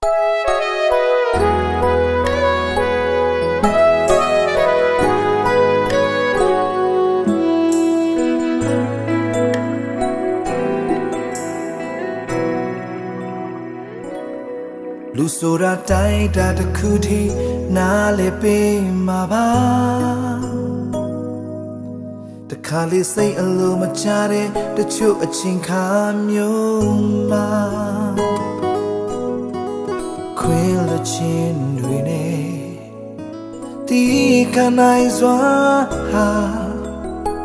လူဆိုတာတိုင်းတာတစ်ခုထိနားလေပေးမှာပါတခါလေးစိတ်အလိုမချတဲ့တချို့အချင်းခါမျိုးမှာခွေးလချင်းတွေနဲ့တီးခနိုင်စွာဟာ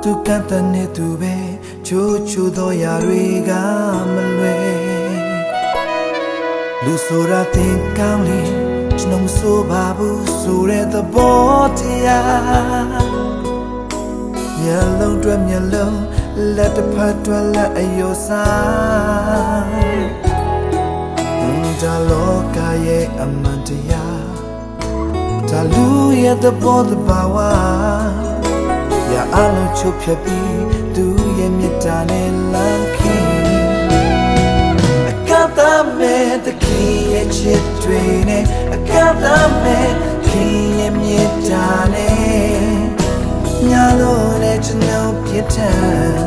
သူကတည်းနဲ့သူပဲချိုးချိုးသောຢာတွေကမလွယ်လူဆိုတာတင်ကောင်းလေကျွန်တော်မဆိုပါဘူးဆိုတဲ့သဘောတရားမျက်လုံးတွဲမျက်လုံးလက်တစ်ဖက်တွဲလက်အယောစားဒါလောကရဲ့အမှန်တရားဒါလူရဲ့သဘောတဘာဝရအလုံးချုပ်ဖြတ်ပြီးသူရဲ့မြတ်တာနဲ့လမ်းခင်မဲ့တခင်ရဲ့ချစ်တွေနဲ့အကပ်သားမဲ့ခင်ရဲ့မြတ်တာနဲ့ညာလို့နဲ့ကျွန်တော်ပြတ်ထန်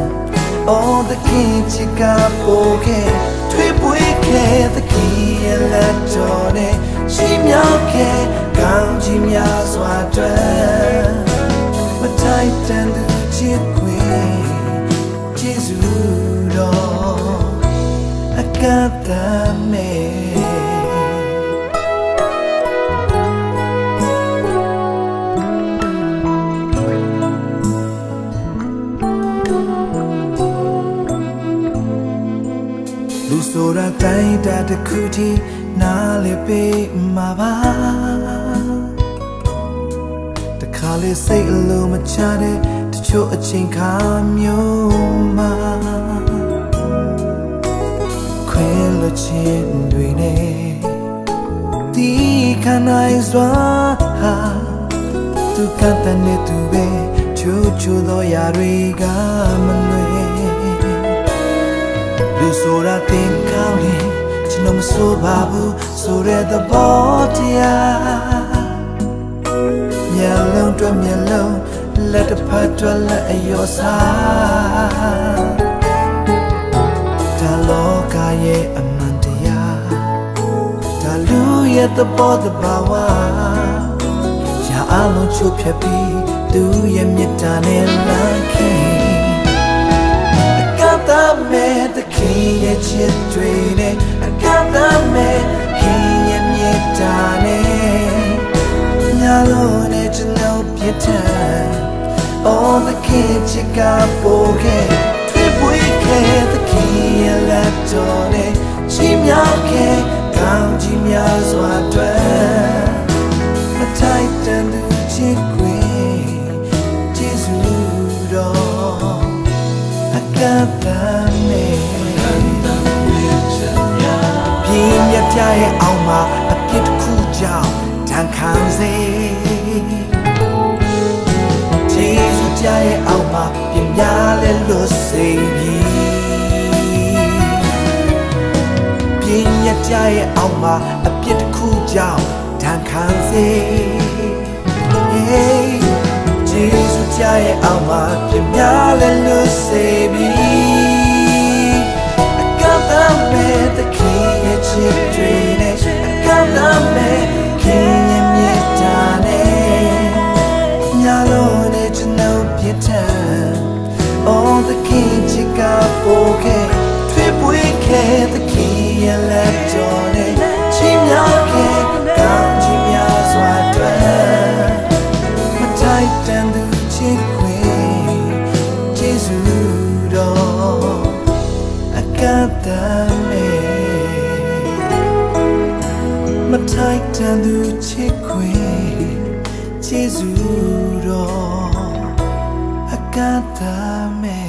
All the king ချစ်ကပိုခဲ့ထွေးပွေးခဲ့တခင်ရဲ့လက်တော်နဲ့ရှိမြောက်ခဲ့ကောင်းချီးများစွာအတွက်မထိုက်တန်သူချစ်ခွေကျေးဇူးတော်အကပ်သားမဲ့လူဆိုတာတိုင်းတာတစ်ခုထိနားလေပေးမှာပါတခါလေးစိတ်အလိုမချတဲ့တချို့အချိန်ခါမျိုးမှာခွေးလချင်းတွေနဲ့တီးခနိုင်စွာဟာသူကတည်းနဲ့သူပဲချိုးချိုးသောຢာတွေကမလွယ်လူဆိုတာတင်ကောင်းလေကျွန်တော်မဆိုပါဘူးဆိုတဲ့သဘောတရားမျက်လုံးတွဲမျက်လုံးလက်တစ်ဖက်တွဲလက်အယောစားဒါလောကရဲ့အမှန်တရားဒါလူရဲ့သဘောတဘာဝရအလုံးချုပ်ဖြတ်ပြီးသူရဲ့မြတ်တာနဲ့လမ်းခင်မဲ့တခင်ရဲ့ချစ်တွေနဲ့အကပ်သားမဲ့ခင်ရဲ့မြတ်တာနဲ့ညာလို့နဲ့ကျွန်တော်ပြတ်ထန် All the king ချစ်ကပိုခဲ့ထွေးပွေးခဲ့တခင်ရဲ့လက်တော်နဲ့ချီးမြှောက်ခဲ့ကောင်းချီးများစွာအတွက်မထိုက်တန်သူချစ်ခွေကျေးဇူးတော်အကပ်သားပြင်းရပြရဲ့အောင်မှာအပြစ်တစ်ခုကြောင့်တန်ခံစေကျေးဇူးကြရဲ့အောင်မှာပြင်းများလဲလို့စေပြီပြင်းရပြရဲ့အောင်မှာအပြစ်တစ်ခုကြောင့်တန်ခံစေကျေးဇူးကြရဲ့အောင်မှာပြင်းများလဲလို့စေပြီမဲ့တခင်ရဲ့ချစ်တွေနဲ့အကပ်သားမဲ့ခင်ရဲ့မြတ်တာနဲ့ညာလို့နဲ့ကျွန်တော်ပြတ်ထန် All the king ချစ်ကပိုခဲ့ထွေးပွေးခဲ့တခင်ရဲ့လက်တော်နဲ့ချီးမြှောက်ခဲ့ကောင်းချီးများစွာအတွက်မထိုက်တန်သူချစ်ခွေကျေးဇူးတော်အကပ်သားမထိုက်တန်သူချစ်ခွေကျေးဇူးတော်အကပ်သားမဲ့